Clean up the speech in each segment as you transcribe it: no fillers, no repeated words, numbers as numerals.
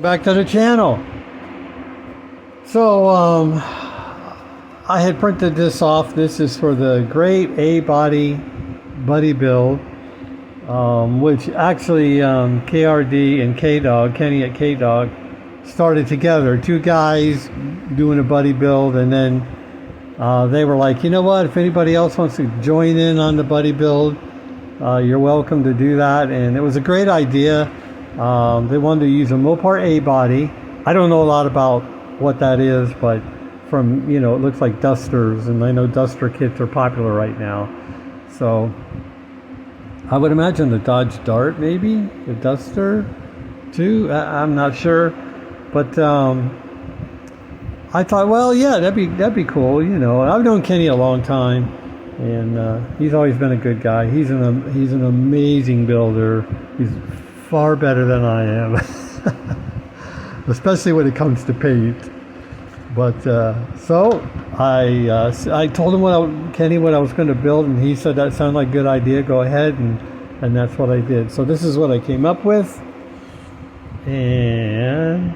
Back to the channel. So I had printed this off. This is for the Great A Body Buddy Build, which actually KRD and KDog, Kenny at KDog, started together. Two guys doing a buddy build, and then they were like, you know what, if anybody else wants to join in on the buddy build, you're welcome to do that. And it was a great idea. They wanted to use a Mopar A body. I don't know a lot about what that is, but from, it looks like dusters, and I know duster kits are popular right now. So I would imagine the Dodge Dart, maybe the Duster too. I'm not sure, but I thought, well, yeah, that'd be cool. I've known Kenny a long time, and he's always been a good guy. He's an amazing builder. He's far better than I am, especially when it comes to paint. But so I told him Kenny what I was going to build, and he said that sounded like a good idea. Go ahead, and that's what I did. So this is what I came up with, and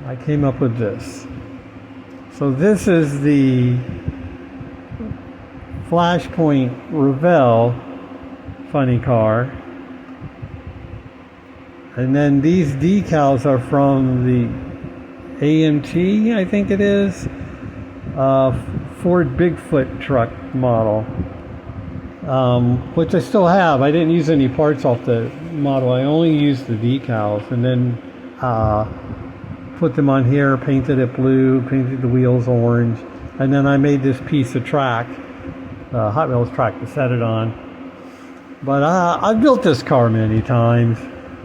I came up with this. So this is the Flashpoint Revell funny car. And then these decals are from the AMT, I think it is, Ford Bigfoot truck model, which I still have. I didn't use any parts off the model. I only used the decals, and then put them on here, painted it blue, painted the wheels orange, and then I made this piece of track, Hot Wheels track, to set it on. But I've built this car many times.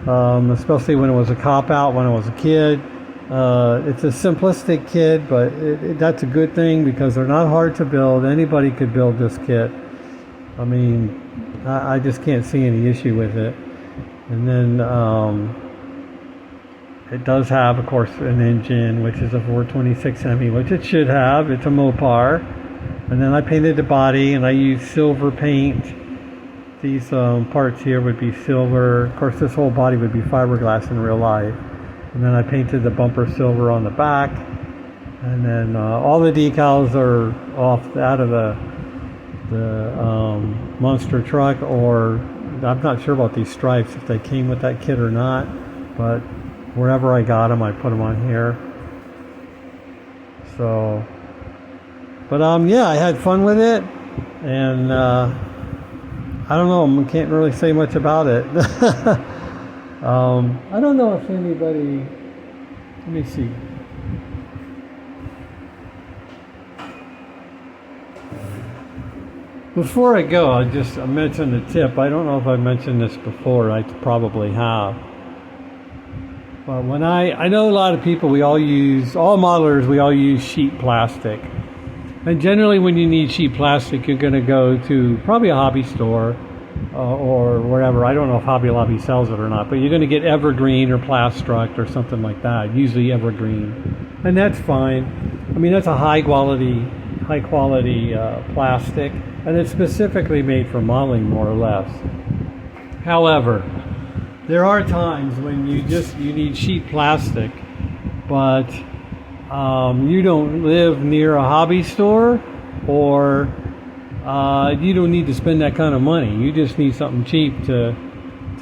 Especially when it was a cop-out when I was a kid. It's a simplistic kit, but that's a good thing because they're not hard to build. Anybody could build this kit. I mean, I just can't see any issue with it. And then it does have, of course, an engine, which is a 426 Hemi, which it should have. It's a Mopar. And then I painted the body, and I used silver paint. These parts here would be silver. Of course, this whole body would be fiberglass in real life. And then I painted the bumper silver on the back. And then all the decals are out of the monster truck, or I'm not sure about these stripes, if they came with that kit or not. But wherever I got them, I put them on here. So, but yeah, I had fun with it. And I don't know, I can't really say much about it. I don't know if anybody, let me see. Before I go, I mentioned the tip. I don't know if I mentioned this before. I probably have. But when I know a lot of people, all modelers, we all use sheet plastic. And generally when you need sheet plastic, you're going to go to probably a hobby store or wherever. I don't know if Hobby Lobby sells it or not, but you're going to get Evergreen or Plastruct or something like that, usually Evergreen. And that's fine. I mean, that's a high quality plastic, and it's specifically made for modeling, more or less. However, there are times when you need sheet plastic, but you don't live near a hobby store, or you don't need to spend that kind of money. You just need something cheap to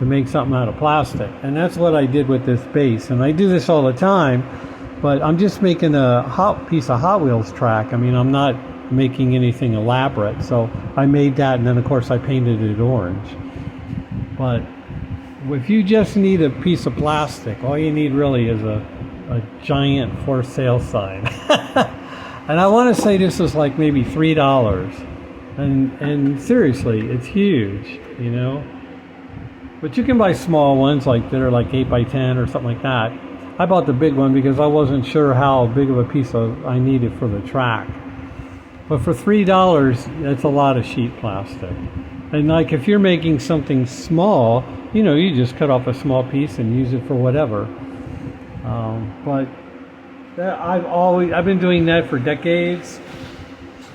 make something out of plastic. And that's what I did with this base. And I do this all the time, but I'm just making a piece of Hot Wheels track. I mean, I'm not making anything elaborate. So I made that, and then of course I painted it orange. But if you just need a piece of plastic, all you need really is a giant for sale sign. And I want to say this is like maybe $3. And seriously, it's huge, But you can buy small ones that are like 8x10 or something like that. I bought the big one because I wasn't sure how big of a piece I needed for the track. But for $3, that's a lot of sheet plastic. And if you're making something small, you just cut off a small piece and use it for whatever. But I've been doing that for decades.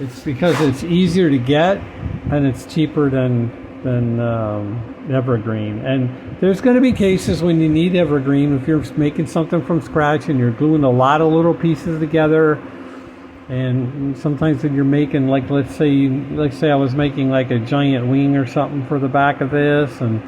It's because it's easier to get, and it's cheaper than than evergreen. And there's going to be cases when you need evergreen if you're making something from scratch and you're gluing a lot of little pieces together. And sometimes when you're making, like, let's say I was making like a giant wing or something for the back of this, and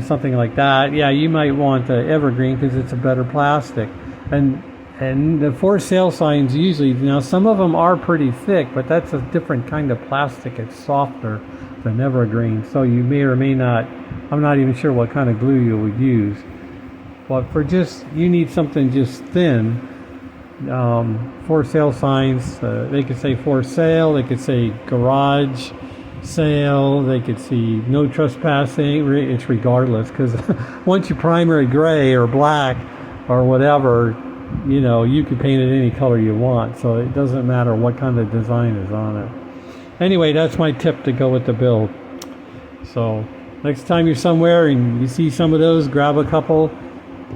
something like that, yeah, you might want the evergreen because it's a better plastic. And the for sale signs usually, now some of them are pretty thick, but that's a different kind of plastic. It's softer than evergreen, so you may or may not, I'm not even sure what kind of glue you would use. But for just, you need something just thin. For sale signs, they could say for sale, they could say garage sale, they could see no trespassing. It's regardless, because once you primer it gray or black or whatever, you know, you can paint it any color you want, so it doesn't matter what kind of design is on it. Anyway, that's my tip to go with the build. So next time you're somewhere and you see some of those, grab a couple,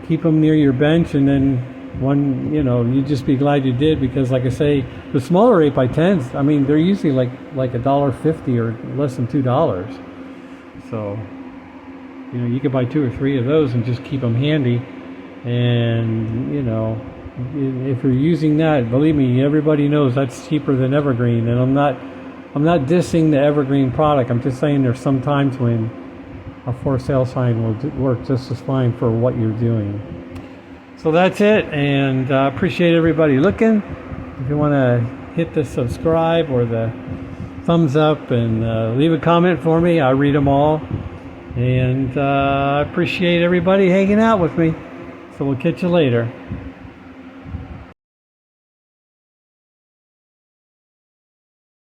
keep them near your bench, and then one, you know, you just be glad you did, because like I say, the smaller 8x10s, I mean, they're usually like $1.50 or less than $2. So, you know, you could buy 2 or 3 of those and just keep them handy. And, you know, if you're using that, believe me, everybody knows that's cheaper than evergreen. And I'm not dissing the evergreen product. I'm just saying there's some times when a for sale sign will work just as fine for what you're doing. So that's it, and appreciate everybody looking. If you want to hit the subscribe or the thumbs up and leave a comment for me, I read them all. And I appreciate everybody hanging out with me. So we'll catch you later.